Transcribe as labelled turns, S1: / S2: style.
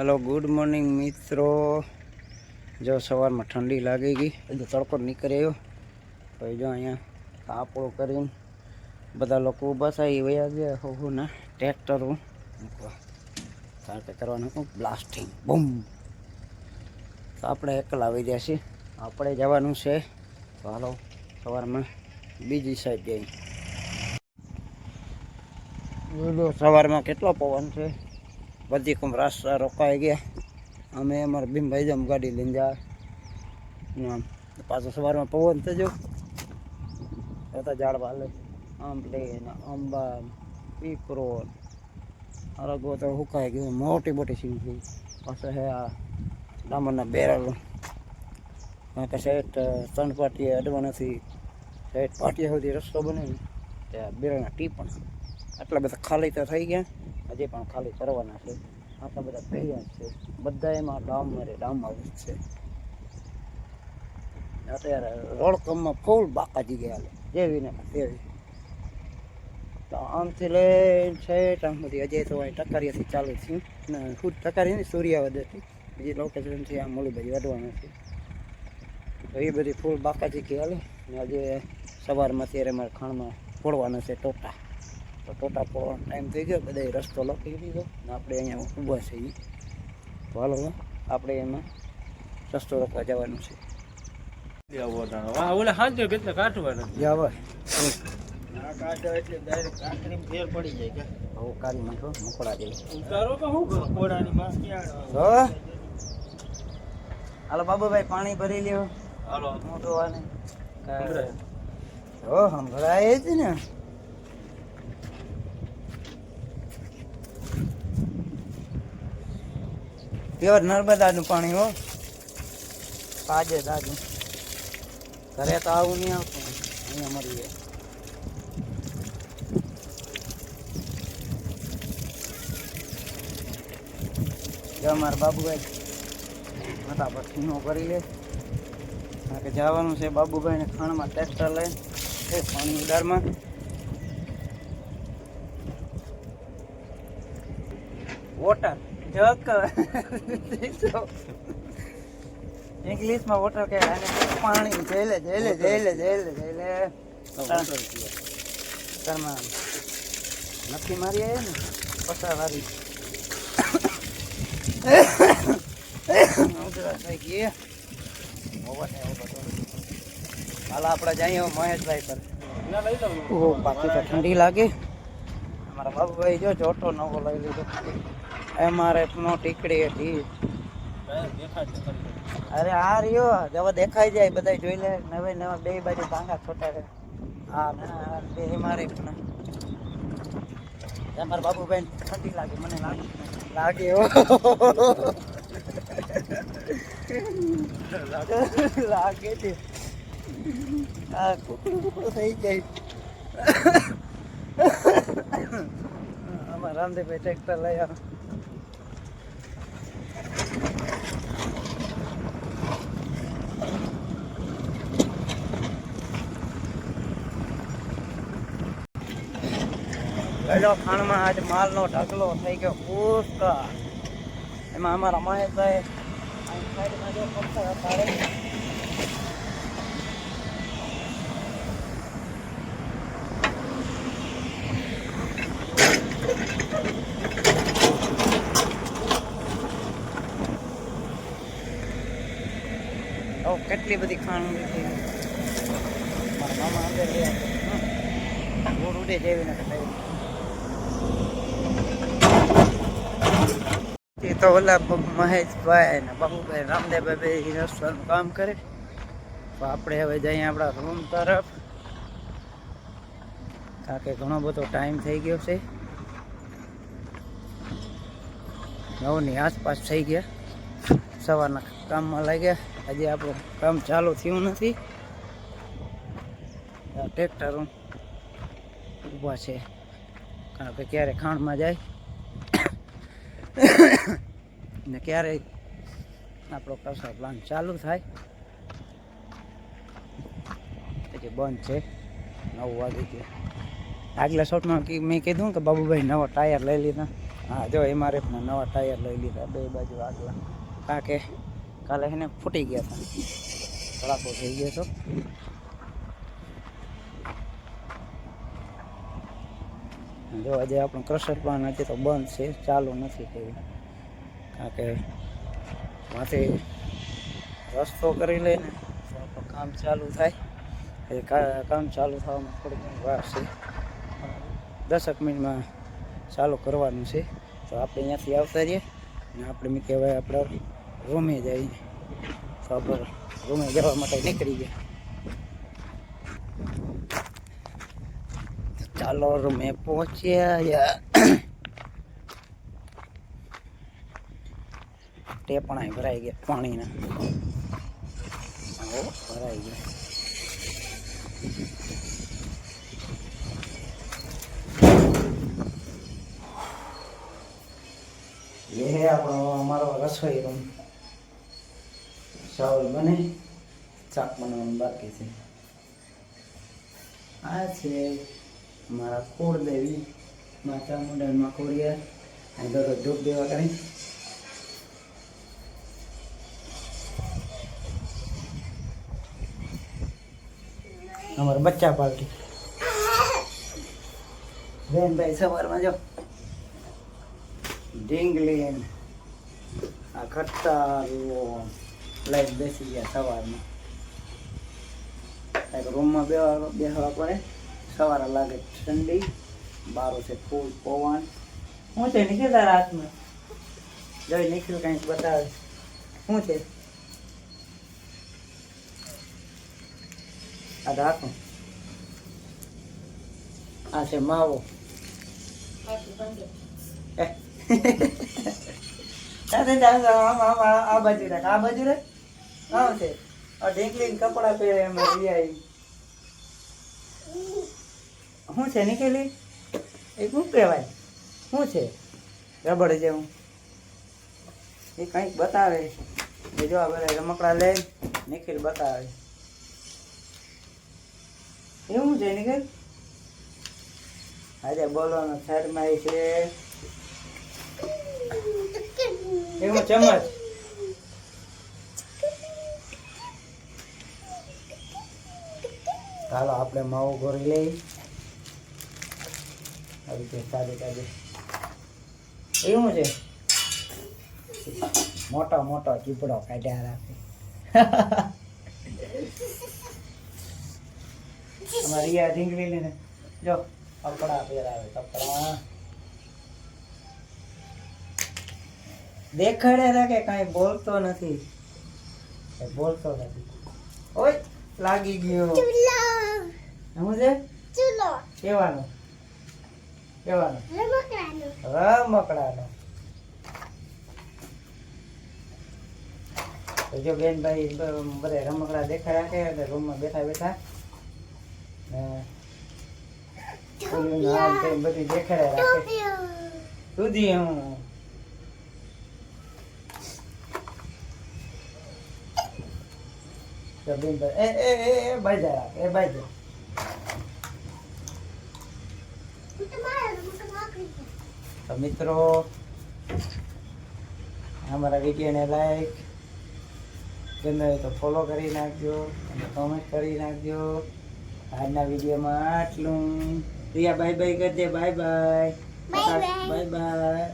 S1: Hello good morning मित्रों। जो सवार में ठंडी लगेगी जो तड़को निकळ्यो तो जो अँ कापड़ो कर बदा लोग बस आई वया गया हो ना ट्रेक्टर करवा ब्लास्टिंग बूम तो आप एकला आई जैसे आप जवानू है तो हालो सवार में बीजी साइड जाए सवार में केटलो पवन है बधी कम रास्ता रोकाई गया अमे अमर भीम भाई जम गाड़ी लीन जा पाछो सवार में पवन थे जो झाड़ वाले आंबले अंबा पीपरो अरगो तो हुकाई गयो मोटी मोटी सीम थी पास है आ डामर बेरल के सेट 3 पाटी अडवाना थी सेट पाटी सुधी रस्तो बने त्या बेरल टीपण आटला बधा खाली तो थई गया हजे पण खाली करवाना छे आटला बधा तैयार छे बधायमां डामर छे अत्यारे रोडकम में फूल बाकाजी गया जेवी ने तेवी तो आम थी ले छेट आम सुधी अजय तो टकारिया थी चालू थी खुद टकारिया नहीं सूर्यावदर थी बीजी लोकेशन थी आ मोलीबाई वडवाना थी तो ये बधी फूल बाकाजी गया अजय सवार में अत्यारे मारे खाण में फोड़वाना छे टोटा तो टोटा फोड़વાનો टाइम थी गयो बधाय रस्तो लखी दीधो ने आपणे अहींया ऊभा छीए तो हालो आपणे एमां रस्तो रोकवा जवानुं छे
S2: ओला हांजो કેટલે કાઢવાના
S1: જાવ
S2: આ કાઢો એટલે ડાયરેક્ટ કાંકરીમ ફેર પડી જાય કે
S1: ઓ કારી મંઠો મકોડા જેવી
S2: ઉતારો કે હું કરો કોડાની માં ક્યાં
S1: હો હાલો બાબુભાઈ પાણી ભરી લ્યો
S2: હાલો
S1: મોટો આને હો સંભળાય જ ને प्योर नर्मदा पानी हो ताजे ताजू घरे तो आવું नहीं આવતું અહીંયા મરી જાય જો મારા બાબુભાઈ ફટાફટ સીનો કરી લે કારણ કે જવાનું છે બાબુભાઈને ખાણમાં ટ્રેક્ટર લઈને પાણી ઉડારમાં वोटर जग इंग्लिश में वोटर के पानी जेले जेले जेले जेले जेले शर्मा नक्की मारी है ने पसा वाली हाल आप जाइए महेश भाई पर ओ बाकी तो ठंडी लागे हमारा बाबू भाई जो छोटो नवो लई लीधो एमआरएफ नो टीकड़ी थी अरे आ रियो जब देखाई जाए बधाई જોઈ લે નવે નવા બે બાજુ ભાંગા છોટા રે આ ના બે એમઆરએફ ના અમાર બાબુભાઈ ઠંડી લાગે મને લાગે ઓ લાગે છે આ કુકડું થઈ જાય અમાર રામદેવભાઈ ટ્રેક્ટર લઈ આવ हेलो खाण में आज माल नो ढगलो थई गयो पुष्का एमां अमारा महेशभाई साइड में जो पत्थर अपाड़े ओ કેટલી બધી ખાણ ઉડી મારા મામા અંદર લે રોડ ઉડે જેવી ને ये तो ओला महेश भाई ने बाबू भाई रामदेव भाई रस्ता काम करे तो आपणे हवे जाइए आपड़ा रूम तरफ कारण के घणो बधो टाइम थई गयो छे 9 ની आसपास थई गया सवारना काम में लाग्या हजे आपणो काम चालू थयुं नथी ट्रेक्टर ऊभा छे कारण के क्यारे खाण में जाए ने क्यारे आपणो कसर प्लान चालू थाय हजे बंद छे 9 वागी गया आगला शॉट में मैं कीधुं कि बाबूभाई नवा टायर लई लीधा હા જો એમઆરએફના નવા ટાયર લઈ લીધા બે બાજુ આગલા, કારણ કે કાલે એને ફૂટી ગયા હતા, ધડાકો થઈ ગયો હતો. જો આજે આપણું ક્રશર પણ હજી તો બંધ છે, ચાલુ નથી થયું, કારણ કે માંથી રસ્તો કરી લે ને તો આપણું કામ ચાલુ થાય. એ કામ ચાલુ થવામાં થોડી ઘણી વાર છે, 10 મિનિટમાં ચાલુ કરવાનું છે. તો આપણે અહીંયાથી આવતા રહીએ ને આપણે મેં કહેવાય આપણે રૂમે જઈએ, તો આપણે રૂમે જવા માટે નીકળી ગયા. ચાલો રૂમે પહોંચ્યા. ટેપણા ભરાઈ ગયા પાણીના, ભરાઈ ગયા. ये है આપણો અમારો રસોઈ રૂમ. ચાવલ બને, શાક બનાવવાનું બાકી છે. આ છે મારા કુળદેવી માતા મુંડનમાં ખોડિયાર. અહીં દરરોજ ધૂપ દેવા કરી. અમારા બચ્ચા પાર્ટી બેનભાઈ સવારમાં જો ઢીંગલી આ ખટ્ટારો લઈને બેસી ગયા સવારમાં. એક રૂમમાં બેસવા પડે, સવારે લાગે ઠંડી, બારો છે ફૂલ પવન. શું છે નિખિલ તારા હાથમાં? જોઈ નિખિલ કંઈક બતાવે. શું છે આ રાખું? આ છે માવો. આ બાજુ રાખ, આ બાજુ રાખ. હા છે ઢીંકલી કપડા પહેરે એમાં રિયાઈ. શું છે નીકળી? એ શું કહેવાય? શું છે? રબડ જેવું એ કંઈક બતાવે. એ જો આ બધા રમકડા લે નિખિલ બતાવે. એવું છે નિખિલ? આજે બોલવાનો સાઈડમાં એ છે એવું ચમચ. ચાલો આપણે માવો ગોરી લઈ આવી રીતે સાદે સાદે. એવું છે મોટો મોટો ચીપડો કાઢ્યા રાખે. અમારી આ ઢીંગલી લઈને જો કપડા પહેરાવે. કપડા દેખાડે રાખે, કઈ બોલતો નથી. બોલતો નથી. ઓય લાગી ગયો. શું છે? કેવાનો? કેવાનો? રમકડાનો. જો બેનભાઈ બધા રમકડા દેખાય રાખે એટલે રૂમમાં બેઠા બેઠા બધી દેખાડે રાખે. સુધી હું તો મિત્રો અમારા વિડીયોને લાઈક ગમે તો ફોલો કરી નાખજો અને કોમેન્ટ કરી નાખજો. આજના વિડીયોમાં આટલું. રિયા બાય બાય કરજે. Bye bye. Bye bye.